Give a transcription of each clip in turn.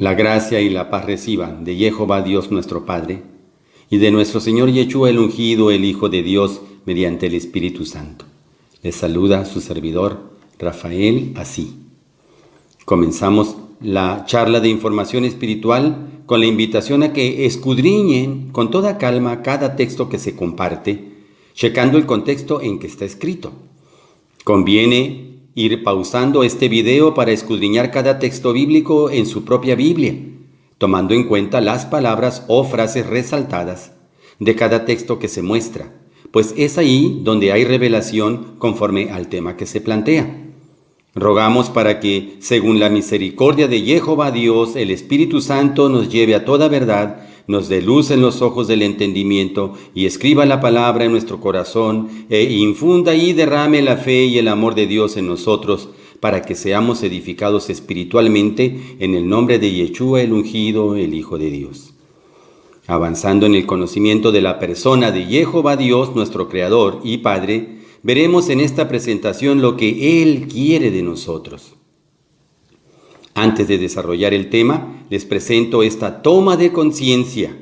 La gracia y la paz reciban de Jehová Dios nuestro Padre y de nuestro Señor Yeshua el ungido, el Hijo de Dios, mediante el Espíritu Santo. Les saluda su servidor, Rafael Así. Comenzamos la charla de información espiritual con la invitación a que escudriñen con toda calma cada texto que se comparte, checando el contexto en que está escrito. Conviene ir pausando este video para escudriñar cada texto bíblico en su propia Biblia, tomando en cuenta las palabras o frases resaltadas de cada texto que se muestra, pues es ahí donde hay revelación conforme al tema que se plantea. Rogamos para que, según la misericordia de Jehová Dios, el Espíritu Santo nos lleve a toda verdad, nos dé luz en los ojos del entendimiento y escriba la palabra en nuestro corazón e infunda y derrame la fe y el amor de Dios en nosotros para que seamos edificados espiritualmente en el nombre de Yeshua el ungido, el Hijo de Dios. Avanzando en el conocimiento de la persona de Jehová Dios, nuestro Creador y Padre, veremos en esta presentación lo que Él quiere de nosotros. Antes de desarrollar el tema, les presento esta toma de conciencia.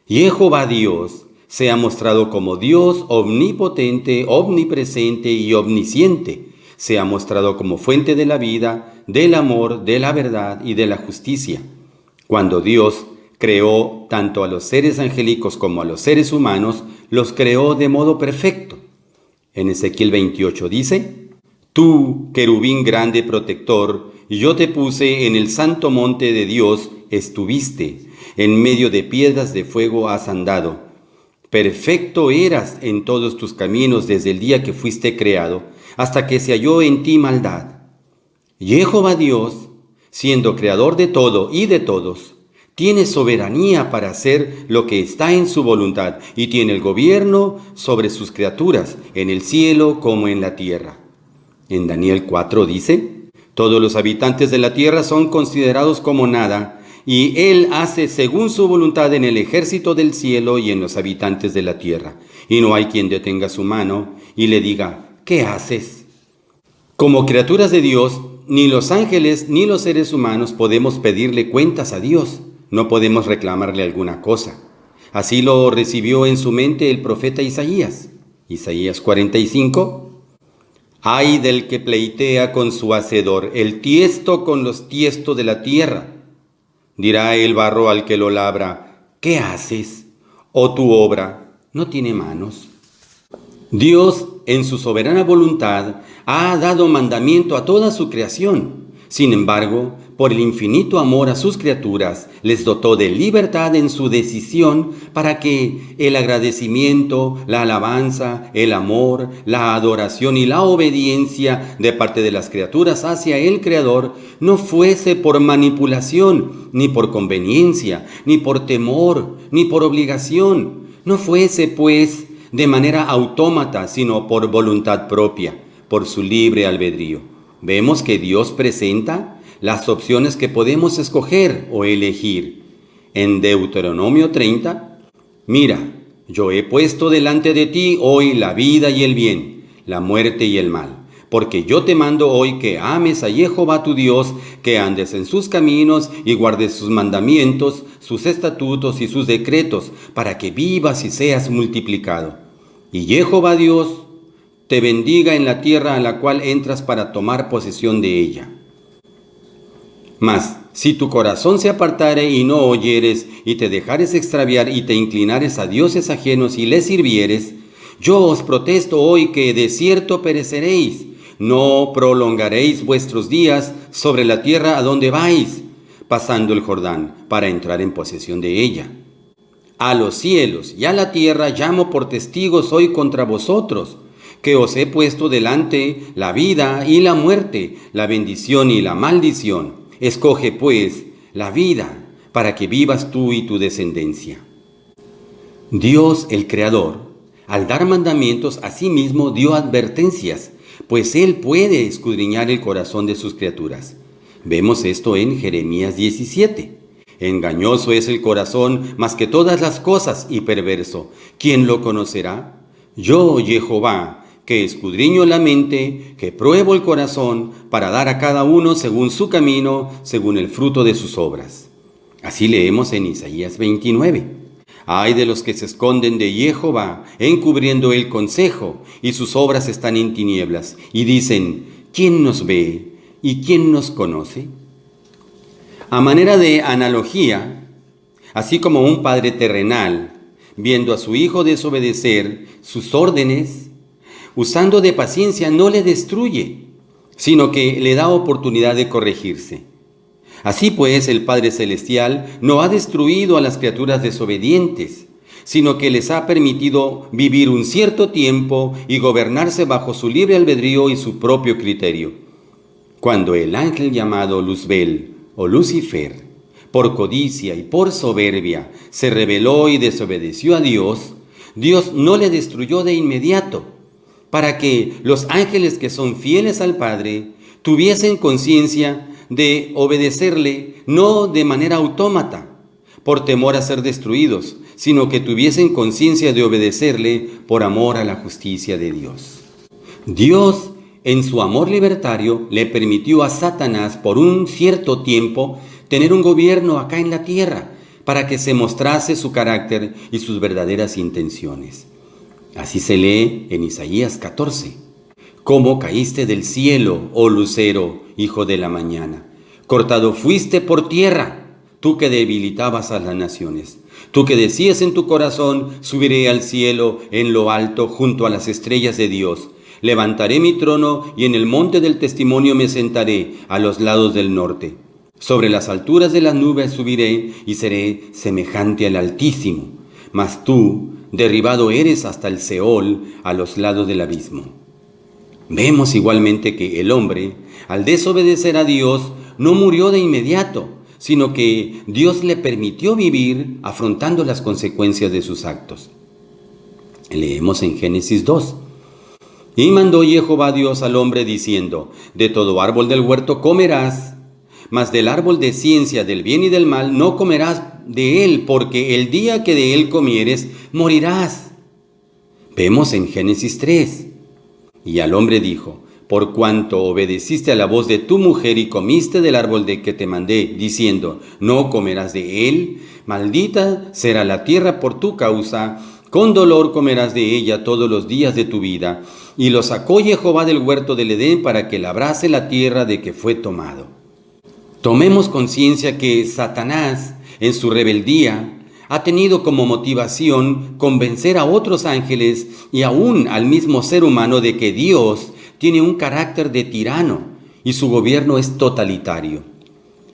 Jehová Dios se ha mostrado como Dios omnipotente, omnipresente y omnisciente. Se ha mostrado como fuente de la vida, del amor, de la verdad y de la justicia. Cuando Dios creó tanto a los seres angélicos como a los seres humanos, los creó de modo perfecto. En Ezequiel 28 dice: Tú, querubín grande protector, yo te puse en el santo monte de Dios, estuviste, en medio de piedras de fuego has andado. Perfecto eras en todos tus caminos desde el día que fuiste creado, hasta que se halló en ti maldad. Jehová Dios, siendo creador de todo y de todos, tiene soberanía para hacer lo que está en su voluntad y tiene el gobierno sobre sus criaturas, en el cielo como en la tierra. En Daniel 4 dice: Todos los habitantes de la tierra son considerados como nada, y Él hace según su voluntad en el ejército del cielo y en los habitantes de la tierra. Y no hay quien detenga su mano y le diga: ¿qué haces? Como criaturas de Dios, ni los ángeles ni los seres humanos podemos pedirle cuentas a Dios. No podemos reclamarle alguna cosa. Así lo recibió en su mente el profeta Isaías. Isaías 45. Ay del que pleitea con su hacedor, el tiesto con los tiestos de la tierra. Dirá el barro al que lo labra: ¿qué haces? ¿O tu obra no tiene manos? Dios, en su soberana voluntad, ha dado mandamiento a toda su creación. Sin embargo, por el infinito amor a sus criaturas, les dotó de libertad en su decisión para que el agradecimiento, la alabanza, el amor, la adoración y la obediencia de parte de las criaturas hacia el Creador no fuese por manipulación, ni por conveniencia, ni por temor, ni por obligación. No fuese, pues, de manera autómata, sino por voluntad propia, por su libre albedrío. Vemos que Dios presenta las opciones que podemos escoger o elegir. En Deuteronomio 30, mira, yo he puesto delante de ti hoy la vida y el bien, la muerte y el mal, porque yo te mando hoy que ames a Jehová tu Dios, que andes en sus caminos y guardes sus mandamientos, sus estatutos y sus decretos, para que vivas y seas multiplicado. Y Jehová Dios te bendiga en la tierra a la cual entras para tomar posesión de ella. Mas, si tu corazón se apartare y no oyeres, y te dejares extraviar y te inclinares a dioses ajenos y les sirvieres, yo os protesto hoy que de cierto pereceréis, no prolongaréis vuestros días sobre la tierra a donde vais, pasando el Jordán, para entrar en posesión de ella. A los cielos y a la tierra llamo por testigos hoy contra vosotros, que os he puesto delante la vida y la muerte, la bendición y la maldición. Escoge, pues, la vida, para que vivas tú y tu descendencia. Dios, el Creador, al dar mandamientos, asimismo dio advertencias, pues Él puede escudriñar el corazón de sus criaturas. Vemos esto en Jeremías 17. Engañoso es el corazón más que todas las cosas y perverso. ¿Quién lo conocerá? Yo, Jehová, que escudriño la mente, que pruebo el corazón, para dar a cada uno según su camino, según el fruto de sus obras. Así leemos en Isaías 29. Ay de los que se esconden de Jehová, encubriendo el consejo, y sus obras están en tinieblas, y dicen, ¿quién nos ve y quién nos conoce? A manera de analogía, así como un padre terrenal, viendo a su hijo desobedecer sus órdenes, usando de paciencia, no le destruye, sino que le da oportunidad de corregirse. Así pues, el Padre Celestial no ha destruido a las criaturas desobedientes, sino que les ha permitido vivir un cierto tiempo y gobernarse bajo su libre albedrío y su propio criterio. Cuando el ángel llamado Luzbel o Lucifer, por codicia y por soberbia, se rebeló y desobedeció a Dios, Dios no le destruyó de inmediato, para que los ángeles que son fieles al Padre tuviesen conciencia de obedecerle no de manera autómata, por temor a ser destruidos, sino que tuviesen conciencia de obedecerle por amor a la justicia de Dios. Dios, en su amor libertario, le permitió a Satanás por un cierto tiempo tener un gobierno acá en la tierra, para que se mostrase su carácter y sus verdaderas intenciones. Así se lee en Isaías 14. ¿Cómo caíste del cielo, oh lucero, hijo de la mañana? Cortado fuiste por tierra, tú que debilitabas a las naciones. Tú que decías en tu corazón, subiré al cielo en lo alto junto a las estrellas de Dios. Levantaré mi trono y en el monte del testimonio me sentaré a los lados del norte. Sobre las alturas de las nubes subiré y seré semejante al Altísimo. Mas tú, derribado eres hasta el Seol, a los lados del abismo. Vemos igualmente que el hombre, al desobedecer a Dios, no murió de inmediato, sino que Dios le permitió vivir afrontando las consecuencias de sus actos. Leemos en Génesis 2. Y mandó Jehová Dios al hombre diciendo, de todo árbol del huerto comerás, mas del árbol de ciencia del bien y del mal no comerás de él, porque el día que de él comieres, morirás. Vemos en Génesis 3. Y al hombre dijo, por cuanto obedeciste a la voz de tu mujer y comiste del árbol de que te mandé, diciendo, no comerás de él, maldita será la tierra por tu causa, con dolor comerás de ella todos los días de tu vida. Y lo sacó Jehová del huerto del Edén para que labrase la tierra de que fue tomado. Tomemos conciencia que Satanás, en su rebeldía, ha tenido como motivación convencer a otros ángeles y aún al mismo ser humano de que Dios tiene un carácter de tirano y su gobierno es totalitario.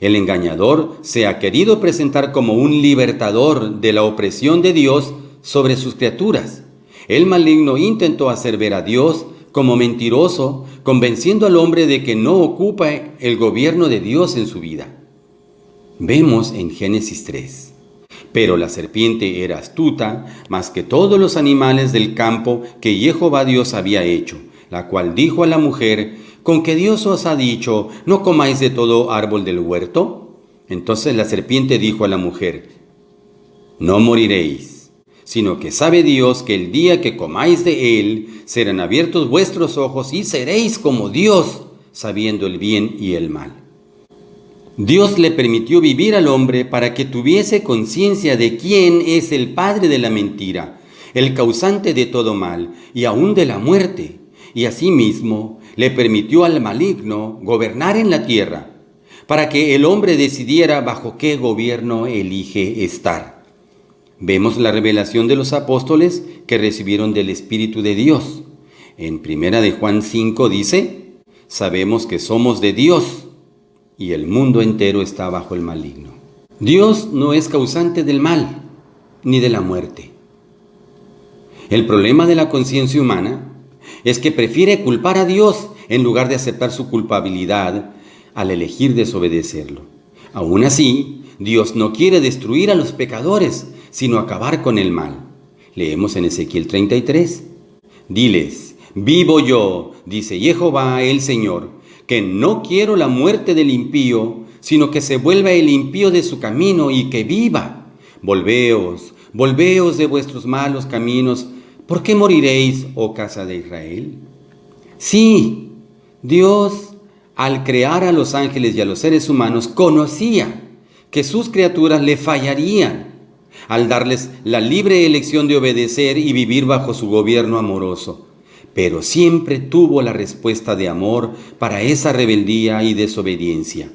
El engañador se ha querido presentar como un libertador de la opresión de Dios sobre sus criaturas. El maligno intentó hacer ver a Dios como mentiroso, convenciendo al hombre de que no ocupa el gobierno de Dios en su vida. Vemos en Génesis 3. Pero la serpiente era astuta más que todos los animales del campo que Jehová Dios había hecho, la cual dijo a la mujer, ¿con que Dios os ha dicho, no comáis de todo árbol del huerto? Entonces la serpiente dijo a la mujer, no moriréis, sino que sabe Dios que el día que comáis de él, serán abiertos vuestros ojos y seréis como Dios, sabiendo el bien y el mal. Dios le permitió vivir al hombre para que tuviese conciencia de quién es el padre de la mentira, el causante de todo mal y aún de la muerte, y asimismo le permitió al maligno gobernar en la tierra, para que el hombre decidiera bajo qué gobierno elige estar. Vemos la revelación de los apóstoles que recibieron del Espíritu de Dios. En 1 de Juan 5 dice, sabemos que somos de Dios, y el mundo entero está bajo el maligno. Dios no es causante del mal, ni de la muerte. El problema de la conciencia humana es que prefiere culpar a Dios en lugar de aceptar su culpabilidad al elegir desobedecerlo. Aún así, Dios no quiere destruir a los pecadores, sino acabar con el mal. Leemos en Ezequiel 33. Diles, vivo yo, dice Jehová el Señor, que no quiero la muerte del impío, sino que se vuelva el impío de su camino y que viva. Volveos de vuestros malos caminos ¿Por qué moriréis, oh casa de Israel? Sí, Dios, al crear a los ángeles y a los seres humanos, conocía que sus criaturas le fallarían al darles la libre elección de obedecer y vivir bajo su gobierno amoroso. Pero siempre tuvo la respuesta de amor para esa rebeldía y desobediencia.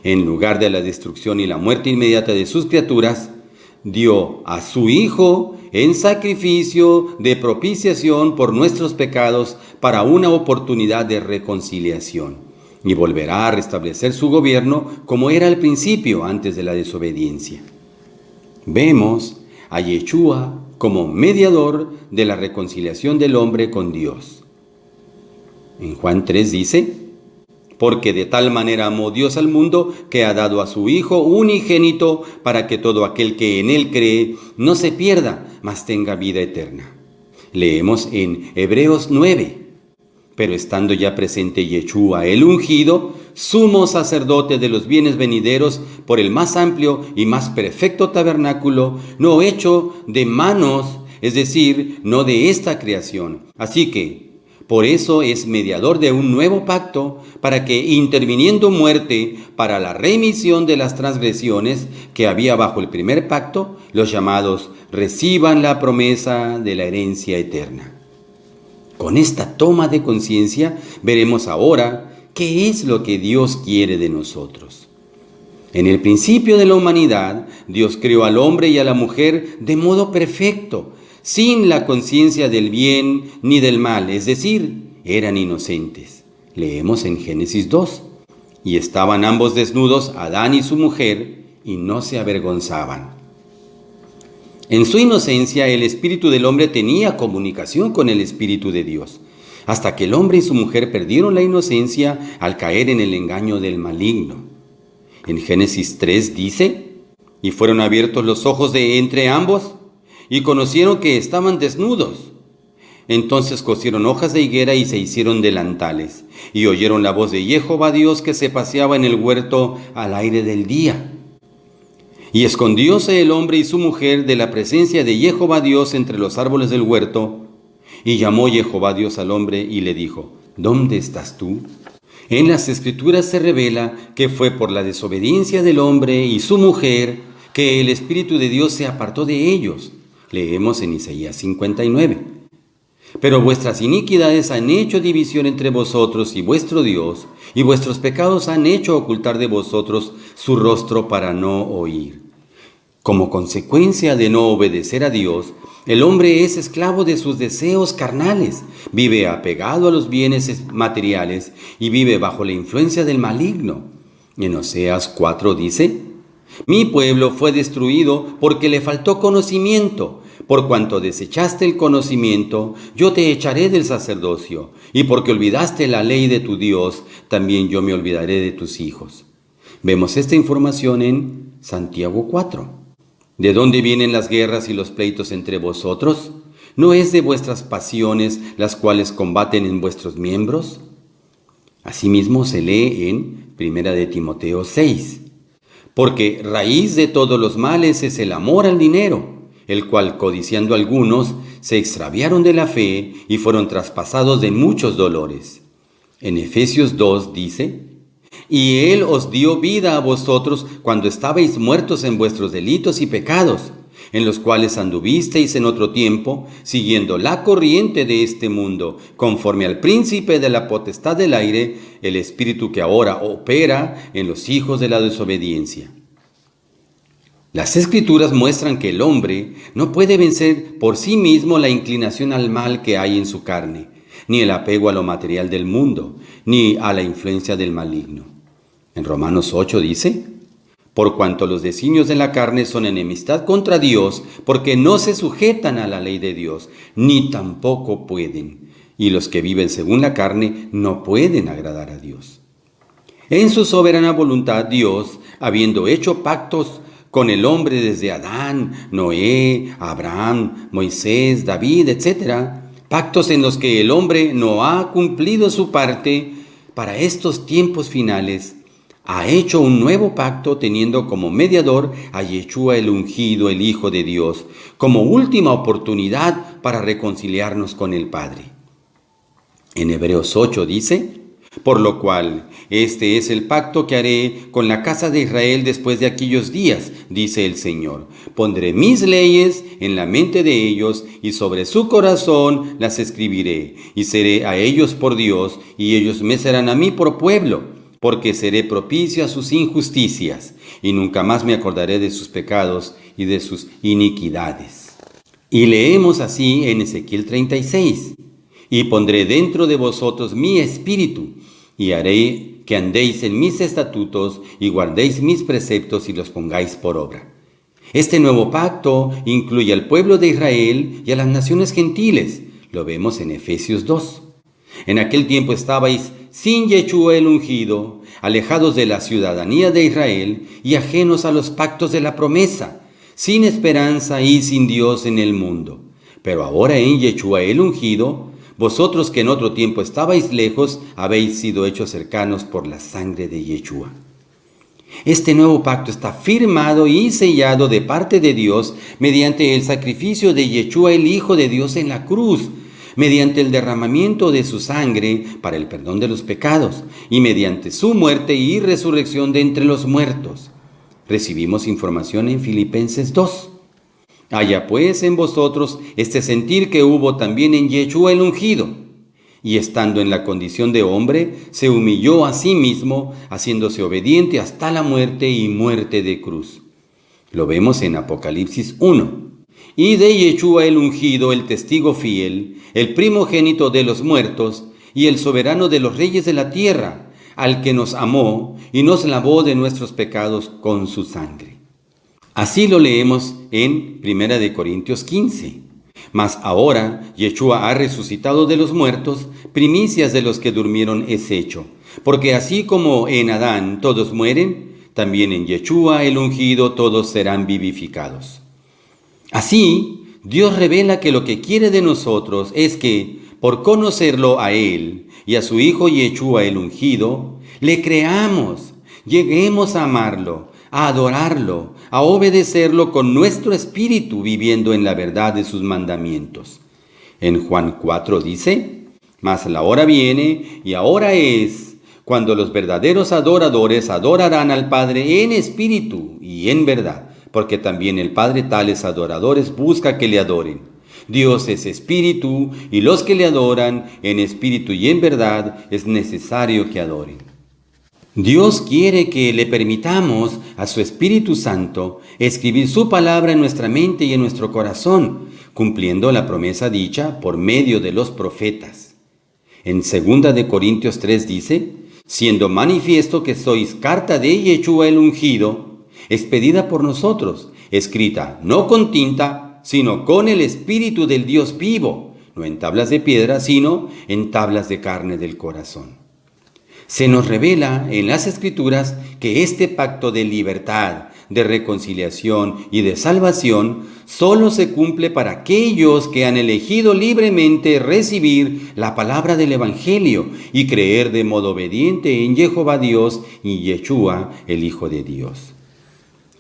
En lugar de la destrucción y la muerte inmediata de sus criaturas, dio a su Hijo en sacrificio de propiciación por nuestros pecados para una oportunidad de reconciliación. Y volverá a restablecer su gobierno como era al principio, antes de la desobediencia. Vemos a Yeshua como mediador de la reconciliación del hombre con Dios. En Juan 3 dice: porque de tal manera amó Dios al mundo que ha dado a su Hijo unigénito para que todo aquel que en él cree no se pierda, mas tenga vida eterna. Leemos en Hebreos 9. Pero estando ya presente Yeshua el ungido, sumo sacerdote de los bienes venideros, por el más amplio y más perfecto tabernáculo, no hecho de manos, es decir, no de esta creación. Así que, por eso es mediador de un nuevo pacto, para que, interviniendo muerte para la remisión de las transgresiones que había bajo el primer pacto, los llamados reciban la promesa de la herencia eterna. Con esta toma de conciencia veremos ahora qué es lo que Dios quiere de nosotros. En el principio de la humanidad, Dios creó al hombre y a la mujer de modo perfecto, sin la conciencia del bien ni del mal, es decir, eran inocentes. Leemos en Génesis 2. Y estaban ambos desnudos, Adán y su mujer, y no se avergonzaban. En su inocencia, el espíritu del hombre tenía comunicación con el espíritu de Dios, hasta que el hombre y su mujer perdieron la inocencia al caer en el engaño del maligno. En Génesis 3 dice: y fueron abiertos los ojos de entre ambos, y conocieron que estaban desnudos. Entonces cosieron hojas de higuera y se hicieron delantales, y oyeron la voz de Jehová Dios que se paseaba en el huerto al aire del día. Y escondióse el hombre y su mujer de la presencia de Jehová Dios entre los árboles del huerto. Y llamó Jehová Dios al hombre y le dijo: ¿dónde estás tú? En las Escrituras se revela que fue por la desobediencia del hombre y su mujer que el Espíritu de Dios se apartó de ellos. Leemos en Isaías 59. Pero vuestras iniquidades han hecho división entre vosotros y vuestro Dios, y vuestros pecados han hecho ocultar de vosotros su rostro para no oír. Como consecuencia de no obedecer a Dios, el hombre es esclavo de sus deseos carnales, vive apegado a los bienes materiales y vive bajo la influencia del maligno. En Oseas 4 dice: mi pueblo fue destruido porque le faltó conocimiento. Por cuanto desechaste el conocimiento, yo te echaré del sacerdocio, y porque olvidaste la ley de tu Dios, también yo me olvidaré de tus hijos. Vemos esta información en Santiago 4. ¿De dónde vienen las guerras y los pleitos entre vosotros? ¿No es de vuestras pasiones las cuales combaten en vuestros miembros? Asimismo se lee en 1 Timoteo 6. Porque raíz de todos los males es el amor al dinero, el cual, codiciando algunos, se extraviaron de la fe y fueron traspasados de muchos dolores. En Efesios 2 dice: y Él os dio vida a vosotros cuando estabais muertos en vuestros delitos y pecados, en los cuales anduvisteis en otro tiempo, siguiendo la corriente de este mundo, conforme al príncipe de la potestad del aire, el espíritu que ahora opera en los hijos de la desobediencia. Las Escrituras muestran que el hombre no puede vencer por sí mismo la inclinación al mal que hay en su carne, ni el apego a lo material del mundo, ni a la influencia del maligno. En Romanos 8 dice: por cuanto los designios de la carne son enemistad contra Dios, porque no se sujetan a la ley de Dios, ni tampoco pueden. Y los que viven según la carne no pueden agradar a Dios. En su soberana voluntad, Dios, habiendo hecho pactos con el hombre desde Adán, Noé, Abraham, Moisés, David, etc., pactos en los que el hombre no ha cumplido su parte, para estos tiempos finales, ha hecho un nuevo pacto teniendo como mediador a Yeshua el ungido, el Hijo de Dios, como última oportunidad para reconciliarnos con el Padre. En Hebreos 8 dice: por lo cual, este es el pacto que haré con la casa de Israel después de aquellos días, dice el Señor. Pondré mis leyes en la mente de ellos y sobre su corazón las escribiré, y seré a ellos por Dios, y ellos me serán a mí por pueblo, porque seré propicio a sus injusticias, y nunca más me acordaré de sus pecados y de sus iniquidades. Y leemos así en Ezequiel 36. Y pondré dentro de vosotros mi espíritu, y haré que andéis en mis estatutos, y guardéis mis preceptos y los pongáis por obra. Este nuevo pacto incluye al pueblo de Israel y a las naciones gentiles. Lo vemos en Efesios 2. En aquel tiempo estabais sin Yeshua el ungido, alejados de la ciudadanía de Israel y ajenos a los pactos de la promesa, sin esperanza y sin Dios en el mundo. Pero ahora en Yeshua el ungido, vosotros que en otro tiempo estabais lejos, habéis sido hechos cercanos por la sangre de Yeshua. Este nuevo pacto está firmado y sellado de parte de Dios mediante el sacrificio de Yeshua, el Hijo de Dios, en la cruz, mediante el derramamiento de su sangre para el perdón de los pecados y mediante su muerte y resurrección de entre los muertos. Recibimos información en Filipenses 2. Haya pues en vosotros este sentir que hubo también en Yeshua el ungido, y estando en la condición de hombre, se humilló a sí mismo, haciéndose obediente hasta la muerte y muerte de cruz. Lo vemos en Apocalipsis 1. Y de Yeshua el ungido, el testigo fiel, el primogénito de los muertos, y el soberano de los reyes de la tierra, al que nos amó y nos lavó de nuestros pecados con su sangre. Así lo leemos en 1 Corintios 15. Mas ahora Yeshua ha resucitado de los muertos, primicias de los que durmieron es hecho. Porque así como en Adán todos mueren, también en Yeshua el ungido todos serán vivificados. Así, Dios revela que lo que quiere de nosotros es que, por conocerlo a Él y a su Hijo Yeshua el ungido, le creamos, lleguemos a amarlo, a adorarlo, a obedecerlo con nuestro espíritu, viviendo en la verdad de sus mandamientos. En Juan 4 dice: mas la hora viene y ahora es, cuando los verdaderos adoradores adorarán al Padre en espíritu y en verdad, porque también el Padre tales adoradores busca que le adoren. Dios es espíritu, y los que le adoran en espíritu y en verdad es necesario que adoren. Dios quiere que le permitamos a su Espíritu Santo escribir su palabra en nuestra mente y en nuestro corazón, cumpliendo la promesa dicha por medio de los profetas. En 2 Corintios 3 dice: siendo manifiesto que sois carta de Yeshua el ungido, expedida por nosotros, escrita no con tinta, sino con el Espíritu del Dios vivo, no en tablas de piedra, sino en tablas de carne del corazón. Se nos revela en las Escrituras que este pacto de libertad, de reconciliación y de salvación solo se cumple para aquellos que han elegido libremente recibir la palabra del Evangelio y creer de modo obediente en Jehová Dios y Yeshua, el Hijo de Dios.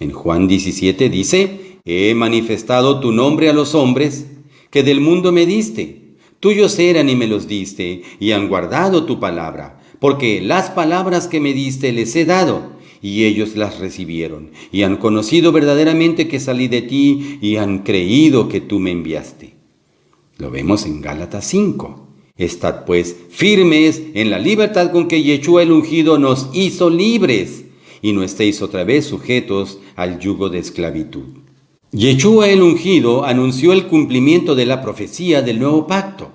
En Juan 17 dice: he manifestado tu nombre a los hombres que del mundo me diste. Tuyos eran y me los diste, y han guardado tu palabra. Porque las palabras que me diste les he dado, y ellos las recibieron, y han conocido verdaderamente que salí de ti, y han creído que tú me enviaste. Lo vemos en Gálatas 5. Estad pues firmes en la libertad con que Yeshua el ungido nos hizo libres, y no estéis otra vez sujetos al yugo de esclavitud. Yeshua el ungido anunció el cumplimiento de la profecía del nuevo pacto,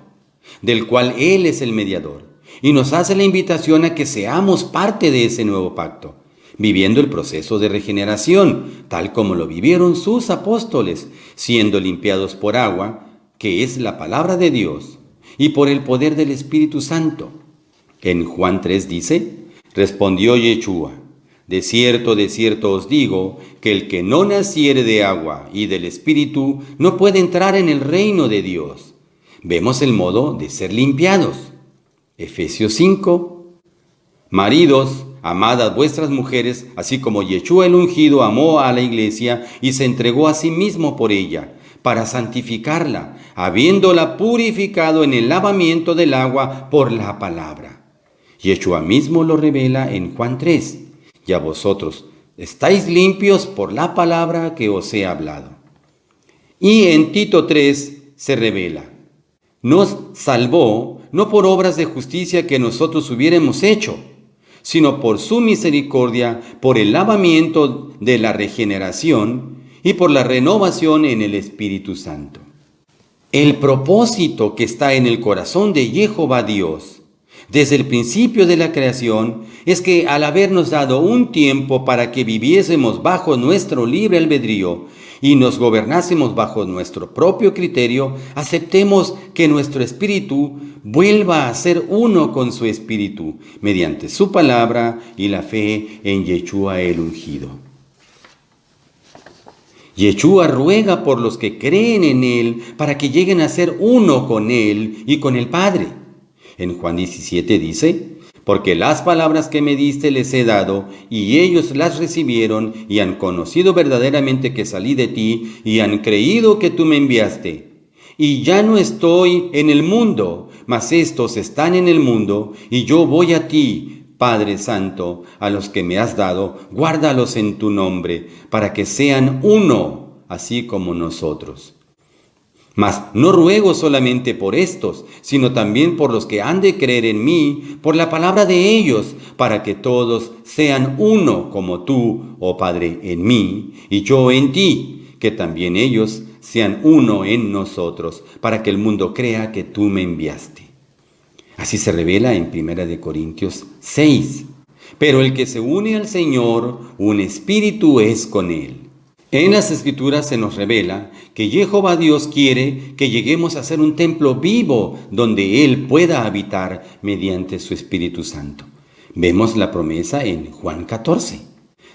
del cual Él es el mediador. Y nos hace la invitación a que seamos parte de ese nuevo pacto, viviendo el proceso de regeneración, tal como lo vivieron sus apóstoles, siendo limpiados por agua, que es la palabra de Dios, y por el poder del Espíritu Santo. En Juan 3 dice: respondió Yeshua: de cierto os digo, que el que no naciere de agua y del Espíritu no puede entrar en el reino de Dios. Vemos el modo de ser limpiados. Efesios 5. Maridos, amad a vuestras mujeres, así como Yeshua el ungido amó a la iglesia y se entregó a sí mismo por ella, para santificarla, habiéndola purificado en el lavamiento del agua por la palabra. Yeshua mismo lo revela en Juan 3. Y a vosotros, estáis limpios por la palabra que os he hablado. Y en Tito 3 se revela, nos salvó no por obras de justicia que nosotros hubiéramos hecho, sino por su misericordia, por el lavamiento de la regeneración y por la renovación en el Espíritu Santo. El propósito que está en el corazón de Jehová Dios, desde el principio de la creación, es que al habernos dado un tiempo para que viviésemos bajo nuestro libre albedrío y nos gobernásemos bajo nuestro propio criterio, aceptemos que nuestro espíritu vuelva a ser uno con su espíritu, mediante su palabra y la fe en Yeshua el ungido. Yeshua ruega por los que creen en Él para que lleguen a ser uno con Él y con el Padre. En Juan 17 dice, porque las palabras que me diste les he dado, y ellos las recibieron, y han conocido verdaderamente que salí de ti, y han creído que tú me enviaste. Y ya no estoy en el mundo, mas estos están en el mundo, y yo voy a ti, Padre Santo, a los que me has dado, guárdalos en tu nombre, para que sean uno, así como nosotros. Mas no ruego solamente por estos, sino también por los que han de creer en mí, por la palabra de ellos, para que todos sean uno como tú, oh Padre, en mí, y yo en ti, que también ellos sean uno en nosotros, para que el mundo crea que tú me enviaste. Así se revela en 1 Corintios 6. Pero el que se une al Señor, un espíritu es con él. En las Escrituras se nos revela que Jehová Dios quiere que lleguemos a ser un templo vivo donde Él pueda habitar mediante su Espíritu Santo. Vemos la promesa en Juan 14.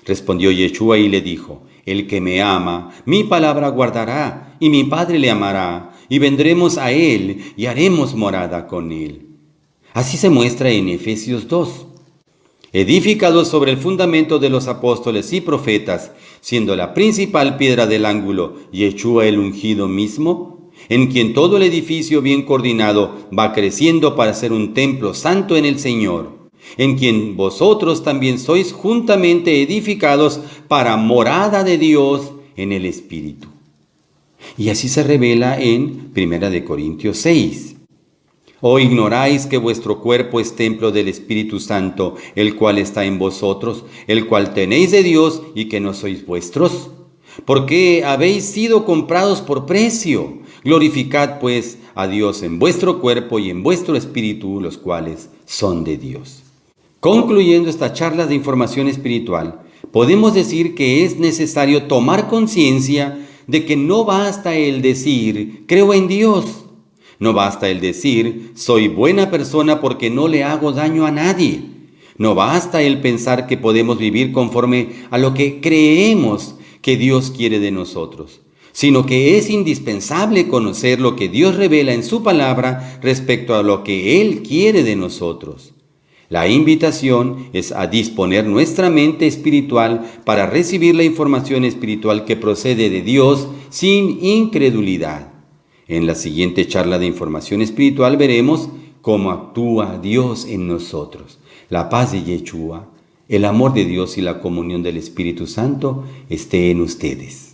Respondió Yeshua y le dijo, el que me ama, mi palabra guardará, y mi Padre le amará, y vendremos a Él y haremos morada con Él. Así se muestra en Efesios 2. Edificados sobre el fundamento de los apóstoles y profetas, siendo la principal piedra del ángulo Yeshua el ungido mismo, en quien todo el edificio bien coordinado va creciendo para ser un templo santo en el Señor, en quien vosotros también sois juntamente edificados para morada de Dios en el Espíritu. Y así se revela en 1 Corintios 6. ¿O ignoráis que vuestro cuerpo es templo del Espíritu Santo, el cual está en vosotros, el cual tenéis de Dios y que no sois vuestros? Porque habéis sido comprados por precio. Glorificad pues a Dios en vuestro cuerpo y en vuestro espíritu, los cuales son de Dios. Concluyendo esta charla de información espiritual, podemos decir que es necesario tomar conciencia de que no basta el decir, creo en Dios. No basta el decir, soy buena persona porque no le hago daño a nadie. No basta el pensar que podemos vivir conforme a lo que creemos que Dios quiere de nosotros, sino que es indispensable conocer lo que Dios revela en su palabra respecto a lo que Él quiere de nosotros. La invitación es a disponer nuestra mente espiritual para recibir la información espiritual que procede de Dios sin incredulidad. En la siguiente charla de información espiritual veremos cómo actúa Dios en nosotros. La paz de Yeshua, el amor de Dios y la comunión del Espíritu Santo esté en ustedes.